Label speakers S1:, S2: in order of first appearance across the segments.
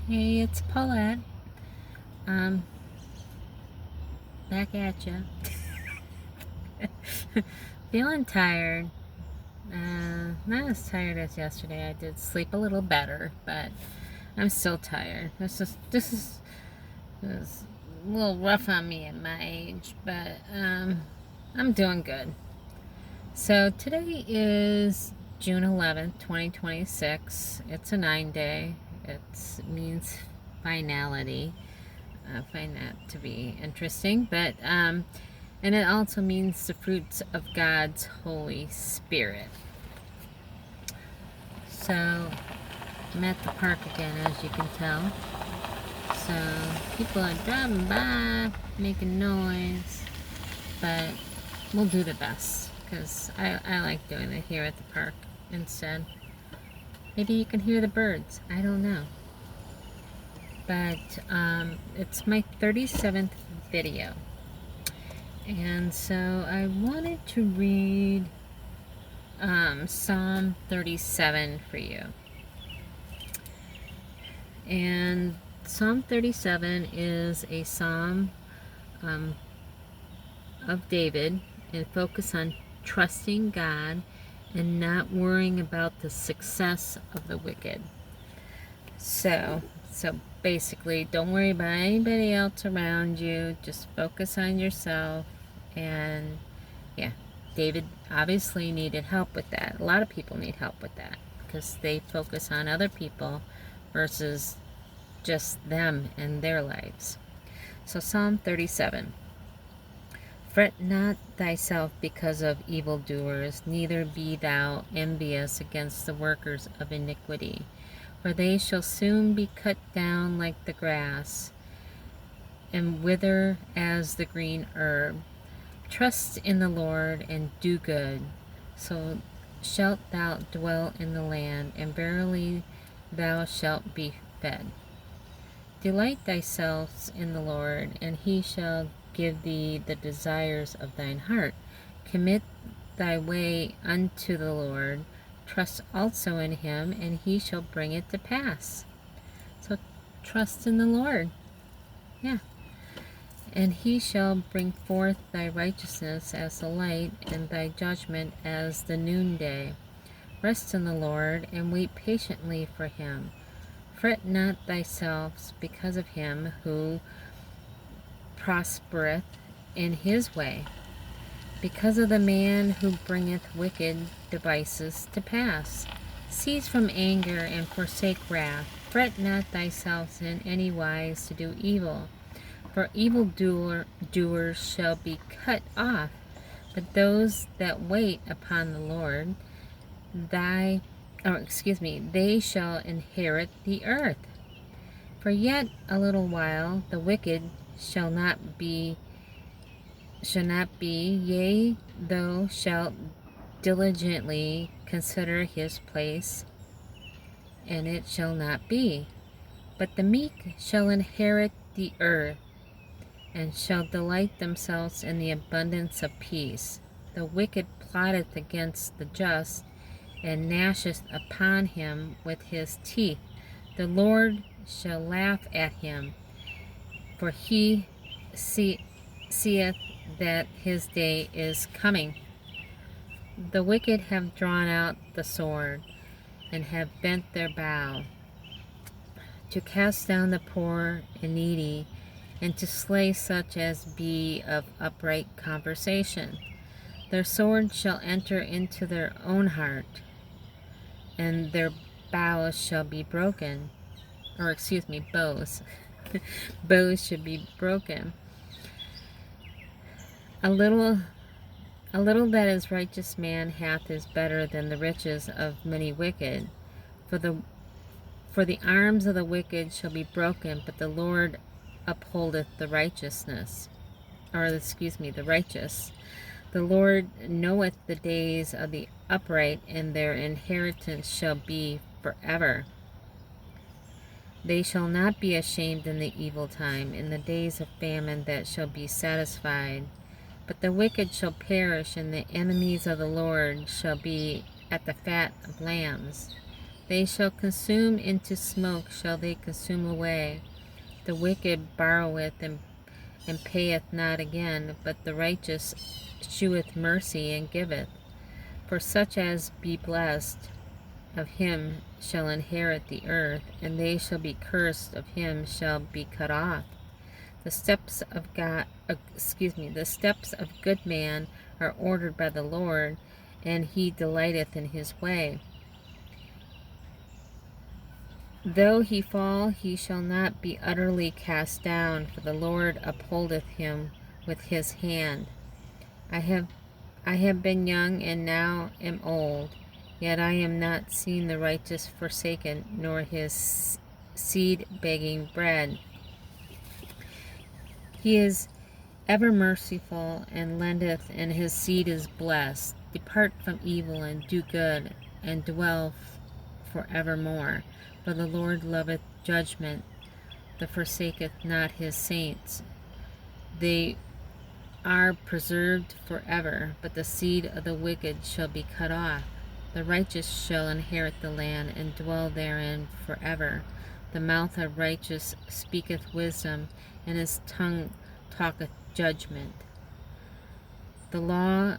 S1: Hey, it's Paulette. Um, Back at ya. Feeling tired. Not as tired as yesterday. I did sleep a little better, but I'm still tired. This is a little rough on me at my age, but I'm doing good. So today is June 11th, 2026. It's a 9-day. It means finality. I find that to be interesting, but and it also means the fruits of God's Holy Spirit. So I'm at the park again, as you can tell. So people are driving by, making noise, but we'll do the best because I like doing it here at the park instead. Maybe you can hear the birds. I don't know. But it's my 37th video. And so I wanted to read Psalm 37 for you. And Psalm 37 is a psalm of David and focus on trusting God and not worrying about the success of the wicked. So basically, don't worry about anybody else around you. Just focus on yourself. And yeah, David obviously needed help with that. A lot of people need help with that because they focus on other people versus just them and their lives. So Psalm 37. Fret not thyself because of evildoers, neither be thou envious against the workers of iniquity, for they shall soon be cut down like the grass, and wither as the green herb. Trust in the Lord and do good, so shalt thou dwell in the land, and verily thou shalt be fed. Delight thyself in the Lord, and he shall give thee the desires of thine heart. Commit thy way unto the Lord. Trust also in him, and he shall bring it to pass. So trust in the Lord. Yeah. And he shall bring forth thy righteousness as the light, and thy judgment as the noonday. Rest in the Lord, and wait patiently for him. Fret not thyself because of him who prospereth in his way, because of the man who bringeth wicked devices to pass. Cease from anger and forsake wrath. Fret not thyself in any wise to do evil, for evildoers shall be cut off, but those that wait upon the Lord, they shall inherit the earth. For yet a little while the wicked shall not be, yea, thou shalt diligently consider his place, and it shall not be. But the meek shall inherit the earth, and shall delight themselves in the abundance of peace. The wicked plotteth against the just, and gnasheth upon him with his teeth. The Lord shall laugh at him, for he seeth that his day is coming. The wicked have drawn out the sword, and have bent their bow, to cast down the poor and needy, and to slay such as be of upright conversation. Their sword shall enter into their own heart, and their bows shall be broken. Bows. Bows should be broken. A little that is righteous man hath is better than the riches of many wicked. For the arms of the wicked shall be broken, but the Lord upholdeth the righteous. The Lord knoweth the days of the upright, and their inheritance shall be forever. They shall not be ashamed in the evil time, in the days of famine that shall be satisfied. But the wicked shall perish, and the enemies of the Lord shall be at the fat of lambs. They shall consume into smoke, shall they consume away. The wicked borroweth and payeth not again, but the righteous sheweth mercy and giveth. For such as be blessed of him shall inherit the earth, and they shall be cursed of him shall be cut off. The steps of the steps of good man are ordered by the Lord, and he delighteth in his way. Though he fall, he shall not be utterly cast down, for the Lord upholdeth him with his hand. I have been young and now am old, yet I am not seen the righteous forsaken, nor his seed begging bread. He is ever merciful and lendeth, and his seed is blessed. Depart from evil and do good, and dwell forevermore. For the Lord loveth judgment, the forsaketh not his saints. They are preserved forever, but the seed of the wicked shall be cut off. The righteous shall inherit the land, and dwell therein forever. The mouth of righteous speaketh wisdom, and his tongue talketh judgment. The law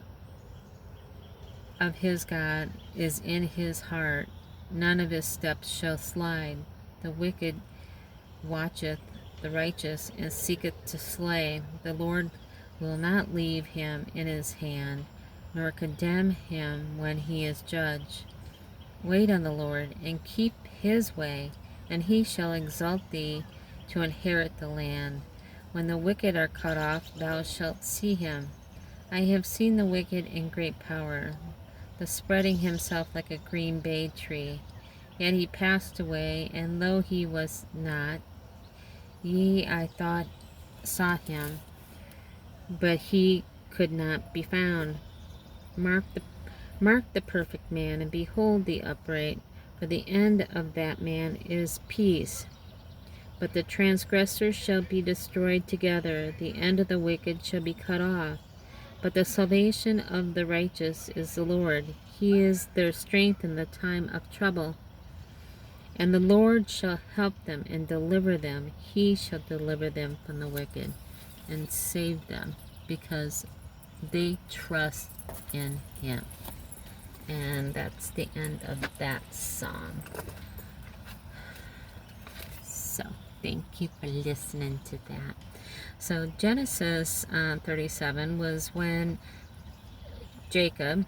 S1: of his God is in his heart, none of his steps shall slide. The wicked watcheth the righteous, and seeketh to slay. The Lord will not leave him in his hand, nor condemn him when he is judged. Wait on the Lord, and keep his way, and he shall exalt thee to inherit the land. When the wicked are cut off, thou shalt see him. I have seen the wicked in great power, the spreading himself like a green bay tree. Yet he passed away, and though he was not, ye I thought sought him, but he could not be found. Mark the perfect man, and behold the upright, for the end of that man is peace. But the transgressors shall be destroyed together, the end of the wicked shall be cut off. But the salvation of the righteous is the Lord. He is their strength in the time of trouble. And the Lord shall help them and deliver them. He shall deliver them from the wicked and save them, because they trust in him. And that's the end of that song. So thank you for listening to that. So Genesis 37 was when Jacob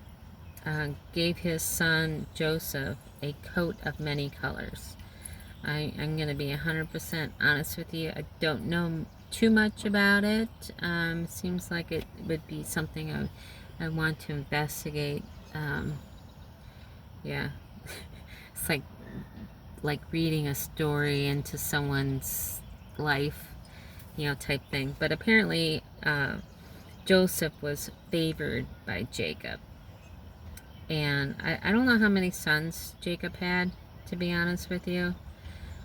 S1: gave his son Joseph a coat of many colors. I'm going to be 100% honest with you. I don't know too much about it. Seems like it would be something I want to investigate. Yeah, it's like reading a story into someone's life, type thing. But apparently, Joseph was favored by Jacob. And I don't know how many sons Jacob had, to be honest with you.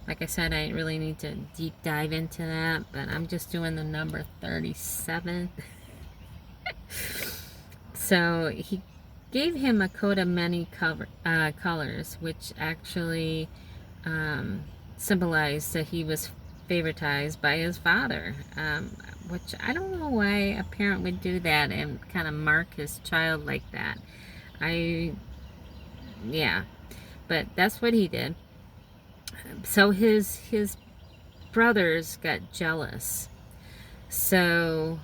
S1: Like I said, I really need to deep dive into that, but I'm just doing the number 37. So he gave him a coat of many colors, which actually symbolized that he was favoritized by his father, which I don't know why a parent would do that and kind of mark his child like that. Yeah, but that's what he did. So his brothers got jealous. So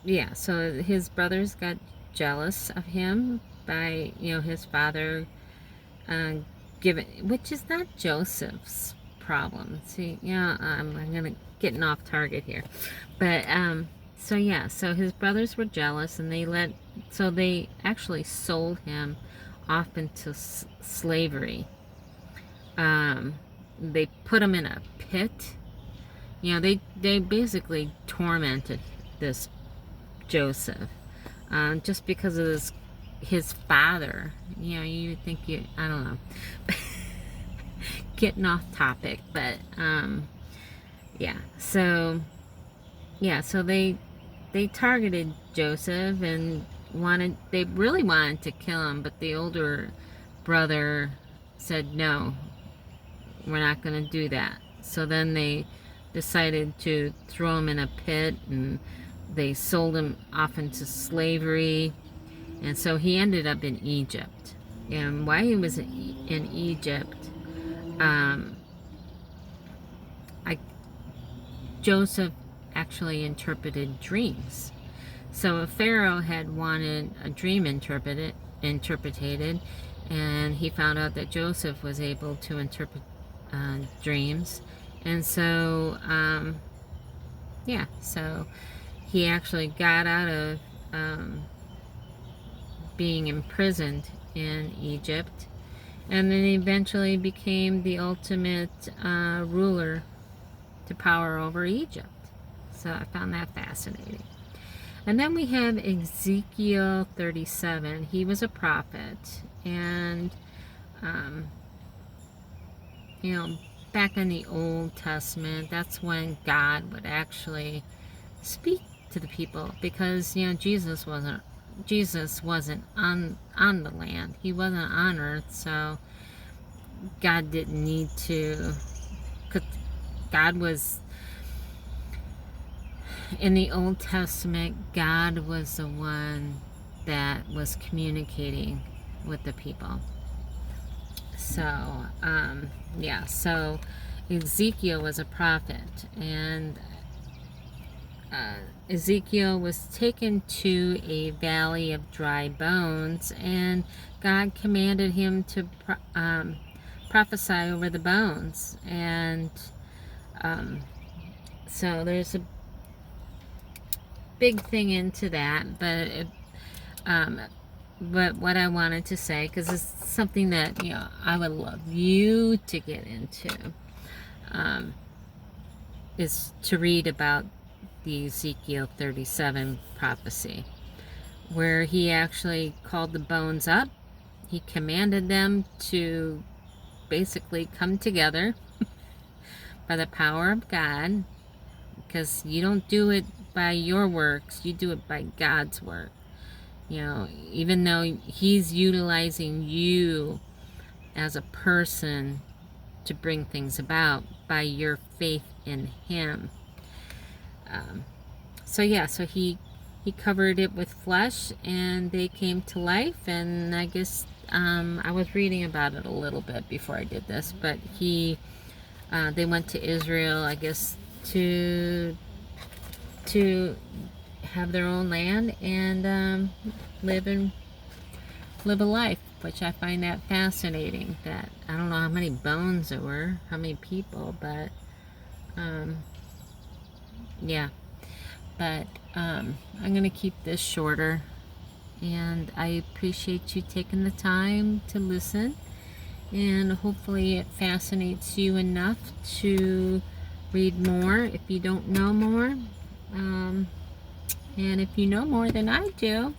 S1: yeah, so his brothers got jealous of him by his father giving, which is not Joseph's problem. See, I'm gonna getting off target here, but so yeah, so his brothers were jealous, and they actually sold him off into slavery. They put him in a pit. They basically tormented this Joseph, just because of his father. You would think I don't know. Getting off topic, but so they targeted Joseph and they really wanted to kill him, but the older brother said, no, we're not going to do that. So then they decided to throw him in a pit, and they sold him off into slavery. And so he ended up in Egypt. And while he was in Egypt, Joseph actually interpreted dreams. So Pharaoh had wanted a dream interpreted, and he found out that Joseph was able to interpret dreams. And so, yeah, so he actually got out of being imprisoned in Egypt, and then eventually became the ultimate ruler to power over Egypt. So I found that fascinating. And then we have Ezekiel 37. He was a prophet, and you know, back in the Old Testament, that's when God would actually speak to the people, because you know Jesus wasn't on the land. He wasn't on earth, so God didn't need to, because God was in the Old Testament. God was the one that was communicating with the people. So yeah, so Ezekiel was a prophet, and Ezekiel was taken to a valley of dry bones, and God commanded him to prophesy over the bones. And so there's a big thing into that, but what I wanted to say, because it's something that, you know, I would love you to get into, is to read about the Ezekiel 37 prophecy, where he actually called the bones up. He commanded them to basically come together by the power of God, because you don't do it by your works, you do it by God's work. You know, even though he's utilizing you as a person to bring things about by your faith in him. So yeah, so he covered it with flesh, and they came to life. And I guess I was reading about it a little bit before I did this, but they went to Israel, I guess, to have their own land and live a life, which I find that fascinating. That I don't know how many bones there were, how many people, but yeah. But I'm gonna keep this shorter, and I appreciate you taking the time to listen, and hopefully it fascinates you enough to read more if you don't know more. And if you know more than I do,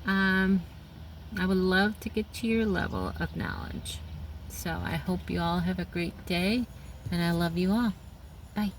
S1: I would love to get to your level of knowledge. So I hope you all have a great day, and I love you all. Bye.